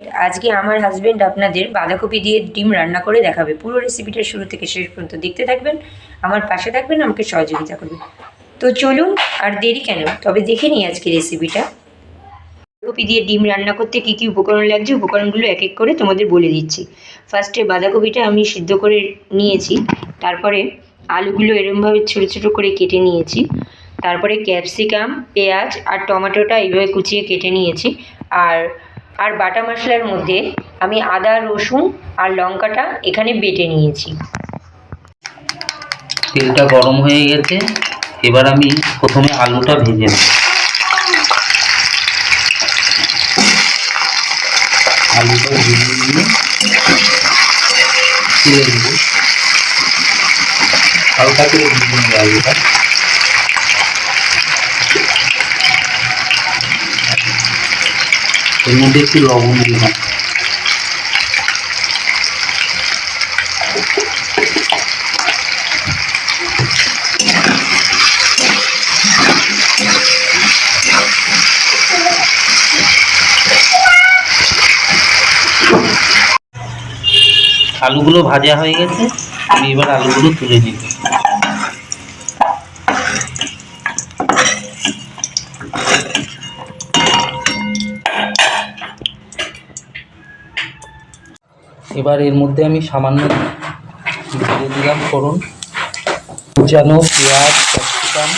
আজকে আমার হাজবেন্ড আপনাদের বাঁধাকপি দিয়ে ডিম রান্না করে দেখাবে। পুরো রেসিপিটা শুরু থেকে শেষ পর্যন্ত দেখতে থাকবেন, আমার পাশে থাকবেন, আমাকে সহযোগিতা করবেন। তো চলুন, আর দেরি কেন, তবে দেখে নিই আজকে রেসিপিটা। বাঁধাকপি দিয়ে ডিম রান্না করতে কী কী উপকরণ লাগছে, উপকরণগুলো এক এক করে তোমাদের বলে দিচ্ছি। ফার্স্টে বাঁধাকপিটা আমি সিদ্ধ করে নিয়েছি, তারপরে আলুগুলো এরমভাবে ছোটো ছোটো করে কেটে নিয়েছি, তারপরে ক্যাপসিকাম, পেঁয়াজ আর টমেটোটা এইভাবে কুচিয়ে কেটে নিয়েছি। আর বাটা মশলার মধ্যে আমি আদা, রসুন আর লঙ্কাটা এখানে বেটে নিয়েছি। তেলটা গরম হয়ে গেছে, এবার আমি প্রথমে আলুটা ভেজে নেব। আলুটা ভেজে নিয়ে তুলে দেবো, হালকা করে ভেজে নেব আলুটা। এর মধ্যে একটু লবণ দিলাম, আলুগুলো ভাজা হয়ে গেছে, আমি এবার আলুগুলো তুলে নিব। এবার এর মধ্যে আমি সামান্য দিয়ে দিলাম ফোড়ন, কুচানো পেঁয়াজ, ক্যাপসিকাম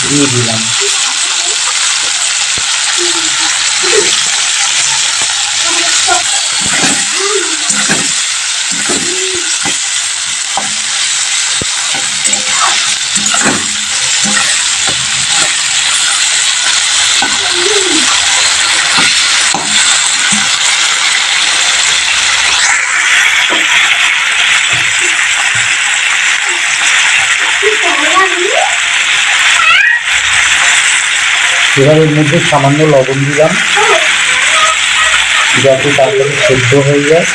দিয়ে দিলাম। এবার এর মধ্যে সামান্য লবণ দিলাম যাতে তাড়াতাড়ি সেদ্ধ হয়ে যায়।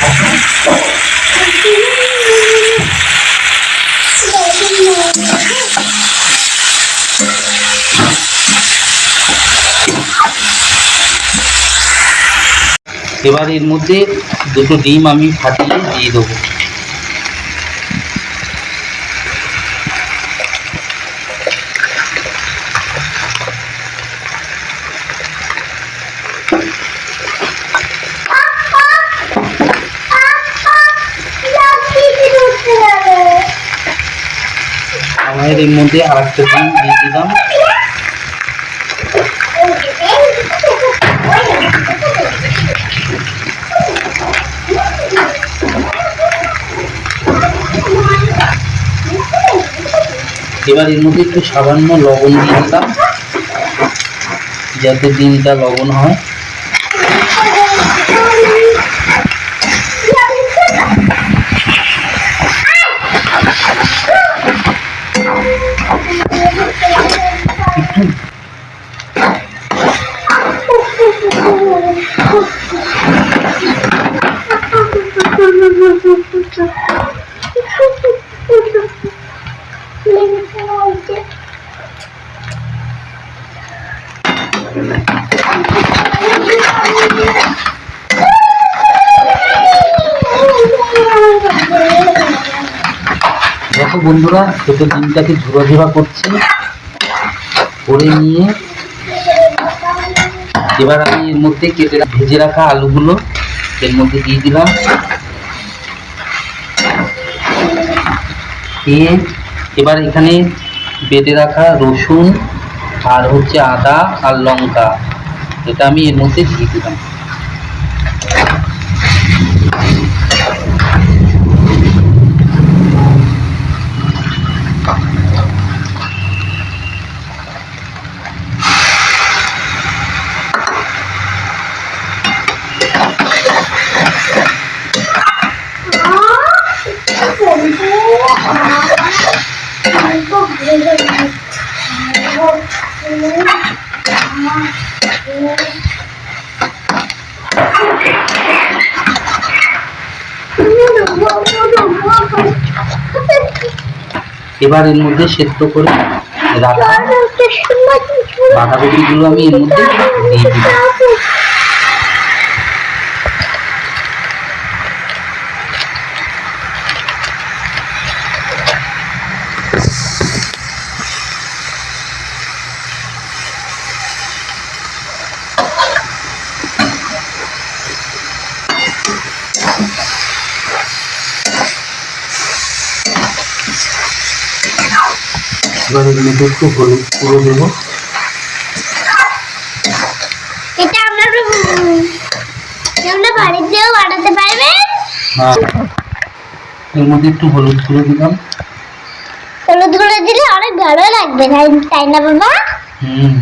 এবার এর মধ্যে দুটো ডিম আমি ফাটিয়ে দিয়ে দেবো। আমার এর মধ্যে আরেকটা ডিম দিয়ে দিলাম। এবার এর মধ্যে একটু সামান্য লবণ দিয়ে দিলাম যাতে ডিমটা লবণ হয়। দেখো বন্ধুরা, ছোট ডিমটাকে ঝুড়া ঝুড়া করছি, করে নিয়ে এবার আমি এর মধ্যে কেটে ভেজে রাখা আলুগুলো এর মধ্যে দিয়ে দিলাম। দিয়ে এবার এখানে বেটে রাখা রসুন আর হচ্ছে আদা আর লঙ্কা, এটা আমি এর মধ্যে দিয়ে দিলাম। এবার এর মধ্যে সেদ্ধ করে রাখা বাঁধাকপিগুলো আমি এর মধ্যে দিয়ে দিলাম। এবার এর মধ্যে একটু হলুদ গুঁড়ো দেবো। এটা আমরা বাড়িতেও বানাতে পারবেন। হ্যাঁ, এর মধ্যে একটু হলুদ গুঁড়ো দিলাম। হলুদ গুঁড়ো দিলে অনেক ভালো লাগবে, তাই না বাবা? হুম,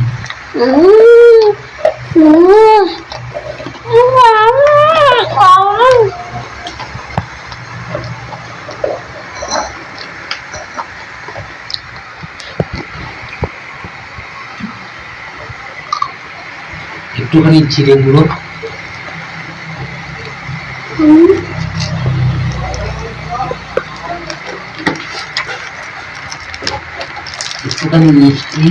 একটুখানি জিরে গুঁড়ো, একটুখানি মিষ্টি,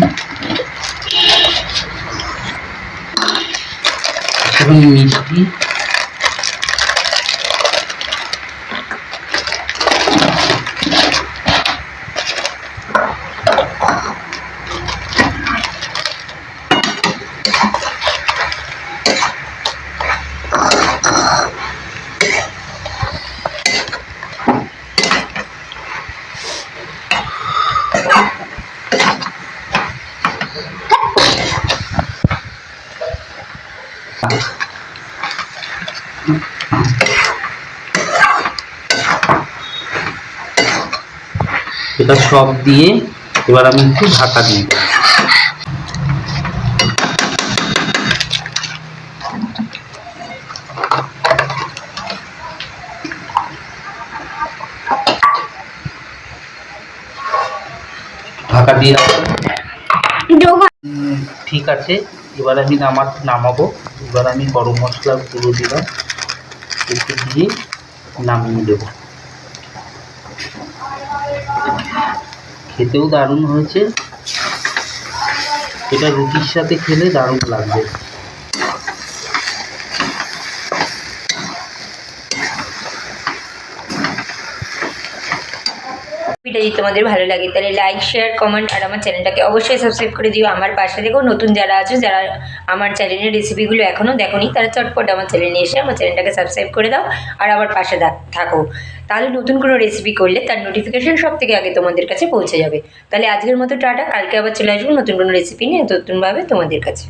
এটা সব দিয়ে এবার আমি একটু ঢাকা দিই। ঢাকা দিয়ে ঠিক আছে, এবার আমি নামাবো। এবার আমি গরম মশলা গুঁড়ো দিলাম, একটু দিয়ে নামিয়ে দেবো। খেতেও দারুণ হয়েছে, এটা রুটির সাথে খেলে দারুণ লাগবে। ভিডিও যদি তোমাদের ভালো লাগে তাহলে লাইক, শেয়ার, কমেন্ট আর আমার চ্যানেলটাকে অবশ্যই সাবস্ক্রাইব করে দিও। আমার পাশে দেখো নতুন যারা আছে, যারা আমার চ্যানেলের রেসিপিগুলো এখনও দেখোনি, তারা চটপট আমার চ্যানেলে এসে আমার চ্যানেলটাকে সাবস্ক্রাইব করে দাও আর আমার পাশে থাকো। তাহলে নতুন কোনো রেসিপি করলে তার নোটিফিকেশন সব থেকে আগে তোমাদের কাছে পৌঁছে যাবে। তাহলে আজকের মতো টাটা, কালকে আবার চলে আসবো নতুন কোনো রেসিপি নিয়ে নতুনভাবে তোমাদের কাছে।